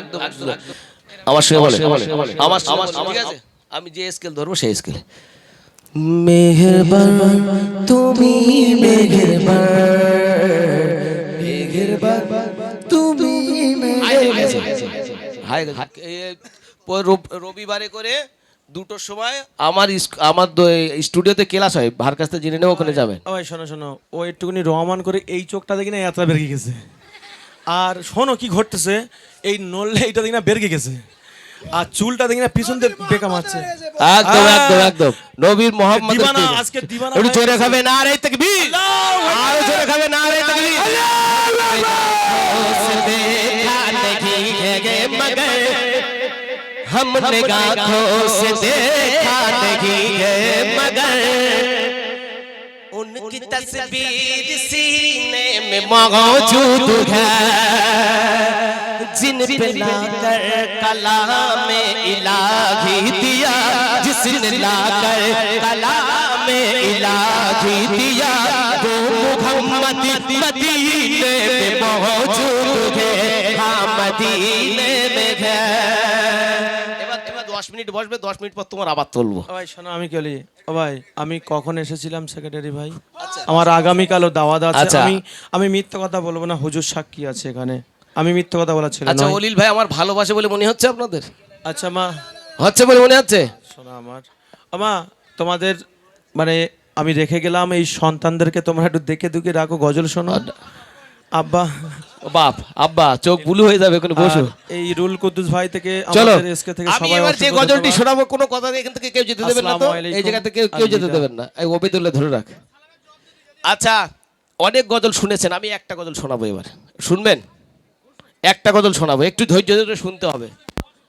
একদম আমার সঙ্গে বলে আমার ঠিক আছে আমি যে স্কেল ধরবো সেই স্কেলে মেহেরবান তুমি মেহেরবান মেহেরবান তুমি রবিবারে করে 2টোর সময় আমার স্টুডিওতে ক্লাস হয় ভার কাছ থেকে জেনে নেব ওখানে যাবেন ভাই শোনো শোনো ও একটুখানি রহমান করে এই চোখটা দেখি না এতটা বেরকে গেছে আর শোনো কি ঘটতেছে এই নড়লে এইটা দেখি না বেরকে গেছে আর চুলটা দেখি না পিছন দিয়ে বেকা মারছে একদম একদম একদম নবীর মোহাম্মদ দিবানা আজকে দিবানা একটু জোরে খাবে না রে তাকবীর আরো জোরে খাবে না রে তাকবীর हमने आँखों से देखा नहीं है मगर उनकी तस्वीर सीने में मौजूद है जिन पे लाकर कलाम इलाही दिया जिसने लाकर कलाम इलाही दिया वो मुहम्मद मदीने में मौजूद है हाँ मदीने में है 10 মিনিট বসবে 10 মিনিট পর তোমার আবার তুলবো ভাই শোনো আমি কি বলি ও ভাই আমি কখন এসেছিলাম সেক্রেটারি ভাই আমার আগামী কালও দাওয়াত আছে আমি মিথ্যা কথা বলবো না হুজুর সাক্ষী আছে এখানে আমি মিথ্যা কথা বলা ছিল না আচ্ছা ওলিল ভাই আমার ভালোবাসে বলে মনে হচ্ছে আপনাদের আচ্ছা মা হচ্ছে বলে মনে হচ্ছে শোনো আমার আমা তোমাদের মানে আমি রেখে গেলাম এই সন্তানদেরকে তোমরা একটু দেখে দুকে রাখো গজল শোনো আব্বা বাপ আব্বা চোখ বুলু হয়ে যাবে কোনো বসো এই রুল কুদ্দুস ভাই থেকে চলো আমাদের এসকে থেকে আমি সবাই এবার যে গজলটি শোনাবো কোনো কথা দিয়ে এখান থেকে কেউ যেতে দেবেন না তো এই জায়গা থেকে কেউ যেতে দেবেন না এই ওবেদুল্লাহ ধরে রাখ আচ্ছা অনেক গজল শুনেছেন আমি একটা গজল শোনাবো এবার শুনবেন একটা গজল শোনাবো একটু ধৈর্য ধরে শুনতে হবে